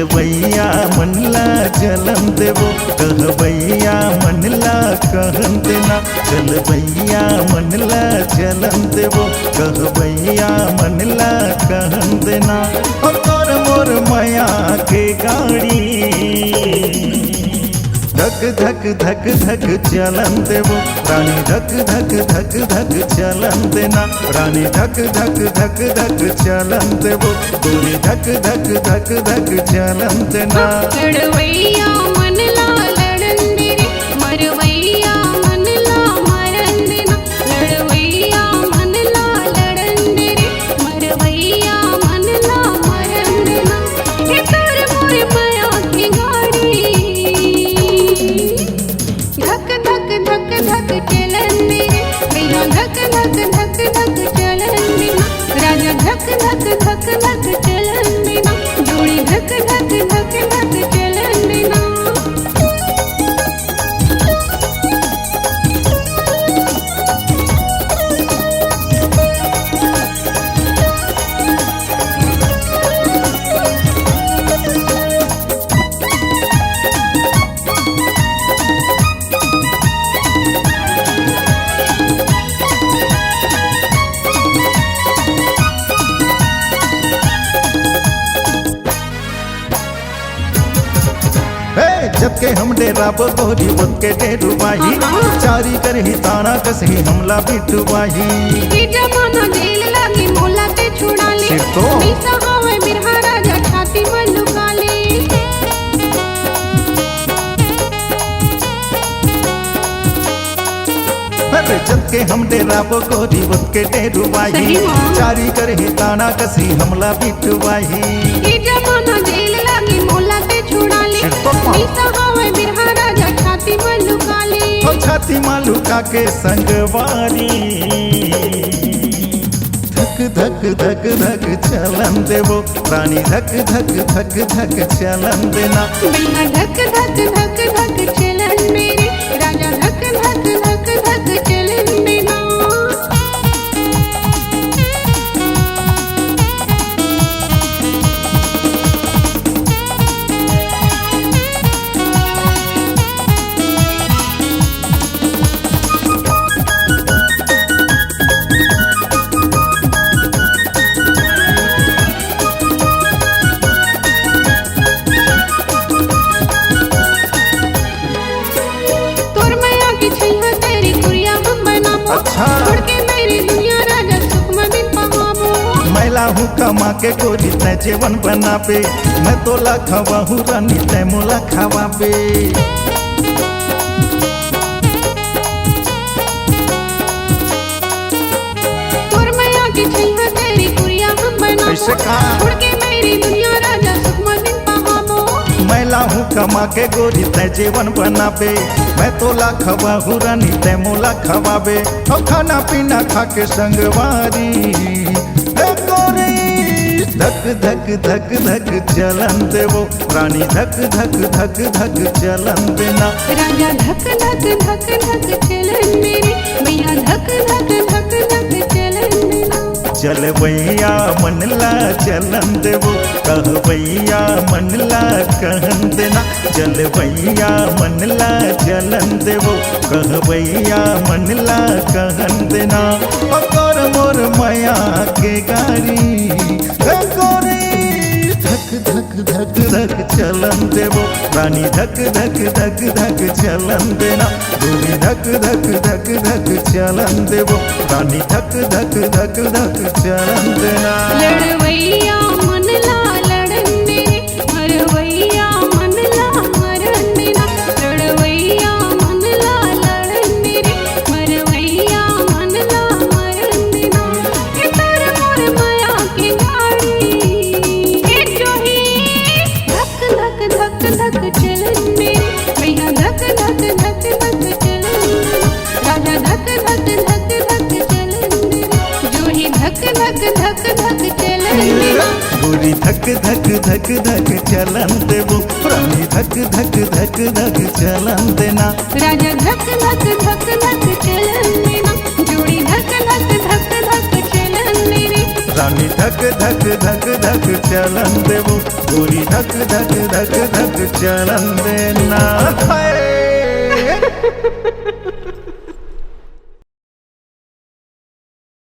चलवैया मनला चलन देवो कहवैया मनला कहन देना चलवैया मनला चलन देवो कहवैया मनला कहन देना तोर मोर माया के गाड़ी धक धक धक धक चलन देवो रानी धक धक धक धक चलन देना रानी धक धक धक धक चलन देवो गोरी धक धक धक धक चलन देना लड़वैया मनला लड़न दे रे मरवैया मनला मरन देना लड़वैया मनला लड़न दे रे मरवैया मनला मरन देना हे तोर मोर माया की गाड़ी धक धक धक धक चलन दे रे भैया धक धक धक धक चलन देना राजा धक धक धक धक चलन देना जोड़ी धक धक धक धक चलन देना जबके हम डेरा बोरी के डेरुबाही चारी करही ताना कसही हमला बिटुबाही ई जमाना जेल लागी मोला ते छुड़ा ले सिर तो। मीसा हवे बिरहा राजा छाती में लुका ले अरे जबके हम डेरा बोरी के डेरुबाही सही माँ। चारी करही ताना कसही हमला बिटुबाही ई जमाना जेल लागी मोला ते छुड़ा ले सिर तो। मीसा हवे बिरहा राजा छाती में लुका ले ओ छाती मालूका के संगवारी धक धक धक धक चलन देवो रानी धक धक धक धक चलन देना भैया धक धक धक धक चलन मेरे राजा धक धक धक धक चलन देना तोर मैया की छैया तेरी गुड़िया हम बनाबो अच्छा। छोड़ के मेरी दुनिया राजा सुख में बिन पहाबो मैला हूँ कमा के गोरी तय जीवन बना पे मैं तोला खवा हूँ रानी तय मोला खावा पे तोर मैया की छैया तेरी गुड़िया हम बनाबो कैसे कहा? छोड़ के मेरी दुनिया राजा सुख में बिन पहाबो मैला हूँ कमा के गोरी तय जीवन बना पे मैं तोला खवा हूँ रानी तय मोला खवाबे और खाना पीना खा के संगवारी हे गोरी धक धक धक धक चलन देवो रानी धक धक धक धक चलन देना राजा धक धक धक धक चलन मेरे भैया धक धक धक धक चलन देना चलवैया मनला चलन देवो कहवैया मनला कहन देना चलवैया मनला चलन देवो कहवैया मनला कहन देना पकड़ मोर माया के गाड़ी हे गोरी धक धक धक धक चलन देवो रानी धक धक धक धक चलन देना गोरी धक धक धक धक चलन देवो रानी धक धक धक धक चलन देना लड़वैया मनला लड़न दे मरवैया मनला मरन देना लड़वैया मनला लड़न दे मरवैया मनला मरन देना हे तोर मोर माया की गाड़ी हे जोही धक धक धक धक चलन मेरे भैया धक धक धक धक चलन देना राजा धक धक धक धक चलन देना जोही धक धक धक धक चलन देना गोरी धक धक धक धक चलन देवो रानी धक धक धक धक चलन देना राजा धक धक धक धक चलन देना जोड़ी धक धक धक धक चलन मेरे रानी धक धक धक धक धक चलन देवो गोरी धक धक धक धक चलन देना।